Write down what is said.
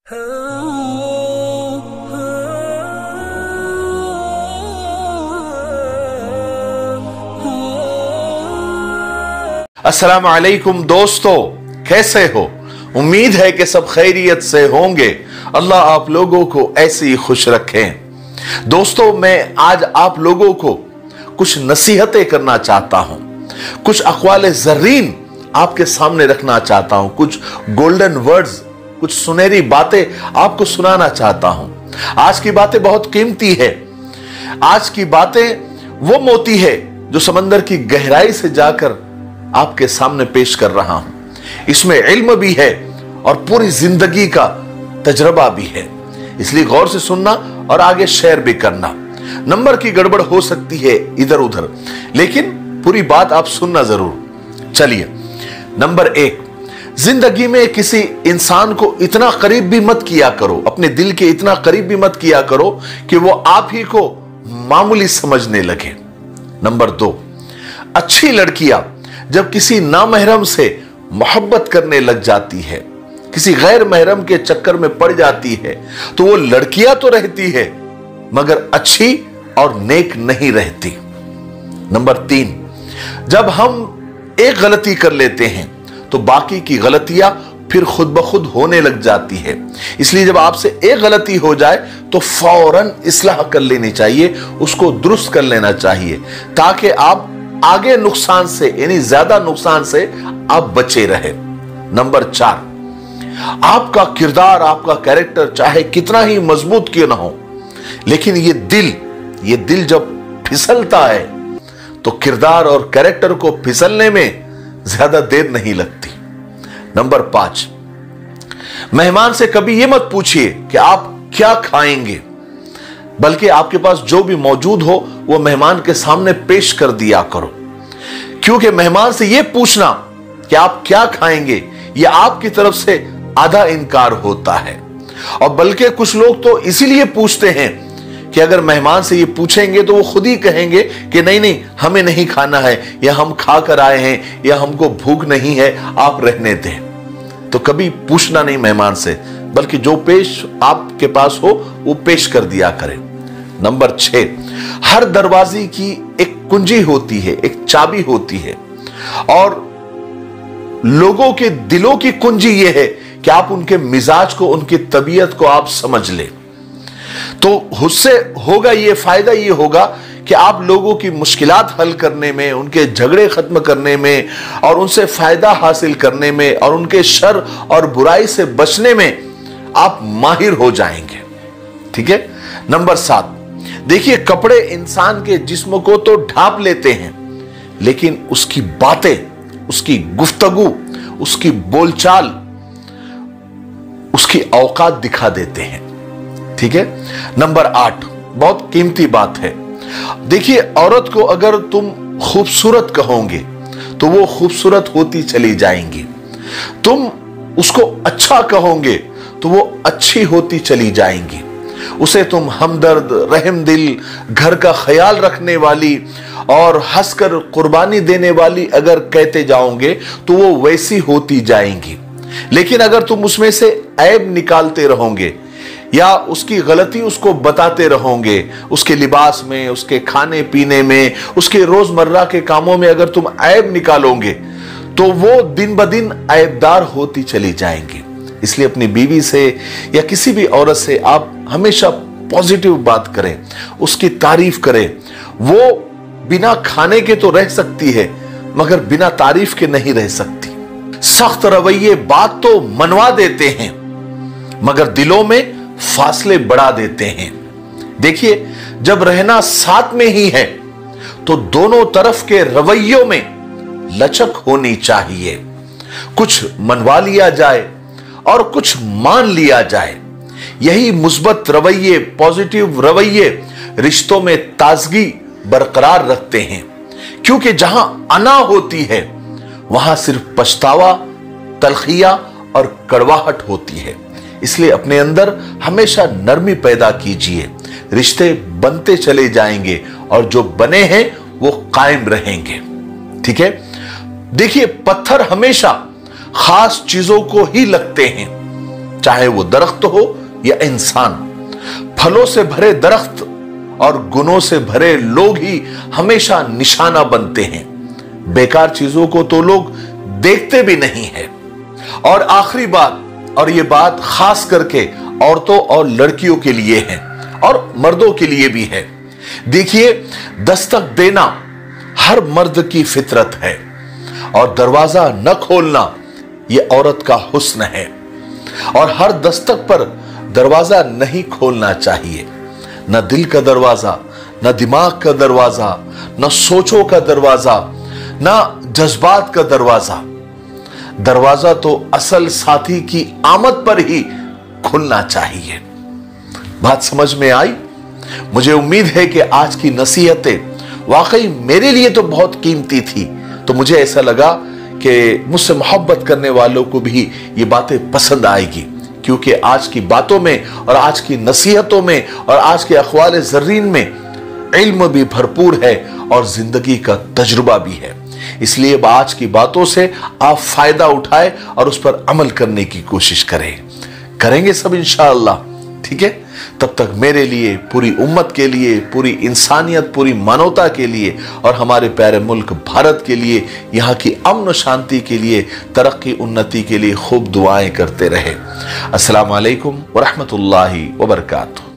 अस्सलाम वालेकुम दोस्तों, कैसे हो? उम्मीद है कि सब खैरियत से होंगे। अल्लाह आप लोगों को ऐसे ही खुश रखें। दोस्तों, मैं आज आप लोगों को कुछ नसीहतें करना चाहता हूं, कुछ अक़वाल ज़र्रीन आपके सामने रखना चाहता हूं, कुछ गोल्डन वर्ड्स, कुछ सुनहरी बातें आपको सुनाना चाहता हूं। आज की बातें बहुत कीमती है। आज की बातें वो मोती है जो समंदर की गहराई से जाकर आपके सामने पेश कर रहा हूं। इसमें इल्म भी है और पूरी जिंदगी का तजर्बा भी है, इसलिए गौर से सुनना और आगे शेयर भी करना। नंबर की गड़बड़ हो सकती है इधर उधर, लेकिन पूरी बात आप सुनना जरूर। चलिए, नंबर 1, जिंदगी में किसी इंसान को इतना करीब भी मत किया करो, अपने दिल के इतना करीब भी मत किया करो कि वो आप ही को मामूली समझने लगे। नंबर 2, अच्छी लड़कियां जब किसी नामहरम से मोहब्बत करने लग जाती है, किसी गैर महरम के चक्कर में पड़ जाती है, तो वो लड़कियां तो रहती है मगर अच्छी और नेक नहीं रहती। नंबर 3, जब हम एक गलती कर लेते हैं तो बाकी की गलतियां फिर खुद ब खुद होने लग जाती है। इसलिए जब आपसे एक गलती हो जाए तो फौरन इस्लाह कर लेनी चाहिए, उसको दुरुस्त कर लेना चाहिए, ताकि आप आगे नुकसान से, यानी ज्यादा नुकसान से आप बचे रहे। नंबर 4, आपका किरदार, आपका कैरेक्टर चाहे कितना ही मजबूत क्यों ना हो, लेकिन ये दिल जब फिसलता है तो किरदार और कैरेक्टर को फिसलने में ज्यादा देर नहीं लगती। नंबर 5, मेहमान से कभी यह मत पूछिए कि आप क्या खाएंगे, बल्कि आपके पास जो भी मौजूद हो वो मेहमान के सामने पेश कर दिया करो, क्योंकि मेहमान से यह पूछना कि आप क्या खाएंगे, यह आपकी तरफ से आधा इनकार होता है। और बल्कि कुछ लोग तो इसीलिए पूछते हैं कि अगर मेहमान से ये पूछेंगे तो वो खुद ही कहेंगे कि नहीं हमें नहीं खाना है, या हम खा कर आए हैं, या हमको भूख नहीं है, आप रहने दें। तो कभी पूछना नहीं मेहमान से, बल्कि जो पेश आपके पास हो वो पेश कर दिया करें। नंबर 6, हर दरवाजे की एक कुंजी होती है, एक चाबी होती है, और लोगों के दिलों की कुंजी ये है कि आप उनके मिजाज को, उनकी तबीयत को आप समझ लें। तो उससे होगा ये फायदा, ये होगा कि आप लोगों की मुश्किलात हल करने में, उनके झगड़े खत्म करने में, और उनसे फायदा हासिल करने में, और उनके शर और बुराई से बचने में आप माहिर हो जाएंगे। ठीक है। नंबर 7, देखिए, कपड़े इंसान के जिस्म को तो ढांप लेते हैं, लेकिन उसकी बातें, उसकी गुफ्तगू, उसकी बोलचाल, उसकी औकात दिखा देते हैं। ठीक है। नंबर 8, बहुत कीमती बात है। देखिए, औरत को अगर तुम खूबसूरत कहोगे तो वो खूबसूरत होती चली जाएंगी, तुम उसको अच्छा कहोगे तो वो अच्छी होती चली जाएंगी, उसे तुम हमदर्द, रहमदिल, घर का ख्याल रखने वाली और हंसकर कुर्बानी देने वाली अगर कहते जाओगे तो वो वैसी होती जाएंगी। लेकिन अगर तुम उसमें से ऐब निकालते रहोगे या उसकी गलती उसको बताते रहोगे, उसके लिबास में, उसके खाने पीने में, उसके रोजमर्रा के कामों में अगर तुम ऐब निकालोगे तो वो दिन ब दिन ऐबदार होती चली जाएंगी। इसलिए अपनी बीवी से या किसी भी औरत से आप हमेशा पॉजिटिव बात करें, उसकी तारीफ करें। वो बिना खाने के तो रह सकती है मगर बिना तारीफ के नहीं रह सकती। सख्त रवैये बात तो मनवा देते हैं मगर दिलों में फासले बढ़ा देते हैं। देखिए, जब रहना साथ में ही है तो दोनों तरफ के रवैयों में लचक होनी चाहिए। कुछ मनवा लिया जाए और कुछ मान लिया जाए। यही मुस्बत रवैये, पॉजिटिव रवैये रिश्तों में ताजगी बरकरार रखते हैं, क्योंकि जहां अना होती है वहां सिर्फ पछतावा, तलखिया और कड़वाहट होती है। इसलिए अपने अंदर हमेशा नरमी पैदा कीजिए, रिश्ते बनते चले जाएंगे और जो बने हैं वो कायम रहेंगे। ठीक है। देखिए, पत्थर हमेशा खास चीजों को ही लगते हैं, चाहे वो दरख्त हो या इंसान। फलों से भरे दरख्त और गुनों से भरे लोग ही हमेशा निशाना बनते हैं। बेकार चीजों को तो लोग देखते भी नहीं है। और आखिरी बात, और ये बात खास करके औरतों और लड़कियों के लिए है और मर्दों के लिए भी है। देखिए, दस्तक देना हर मर्द की फितरत है और दरवाजा न खोलना यह औरत का हुस्न है। और हर दस्तक पर दरवाजा नहीं खोलना चाहिए, न दिल का दरवाजा, न दिमाग का दरवाजा, न सोचों का दरवाजा, न जज्बात का दरवाजा। दरवाजा तो असल साथी की आमद पर ही खुलना चाहिए। बात समझ में आई? मुझे उम्मीद है कि आज की नसीहतें वाकई मेरे लिए तो बहुत कीमती थी। तो मुझे ऐसा लगा कि मुझसे मोहब्बत करने वालों को भी ये बातें पसंद आएगी, क्योंकि आज की बातों में और आज की नसीहतों में और आज के अखवाल ज़र्रीन में इल्म भी भरपूर है और जिंदगी का तजुर्बा भी है। इसलिए आज की बातों से आप फायदा उठाएं और उस पर अमल करने की कोशिश करेंगे सब इंशाअल्लाह। ठीक है, तब तक मेरे लिए, पूरी उम्मत के लिए, पूरी इंसानियत, पूरी मानवता के लिए और हमारे प्यारे मुल्क भारत के लिए, यहाँ की अमन शांति के लिए, तरक्की उन्नति के लिए खूब दुआएं करते रहे। अस्सलाम वालेकुम व रहमतुल्लाहि व बरकातुहू।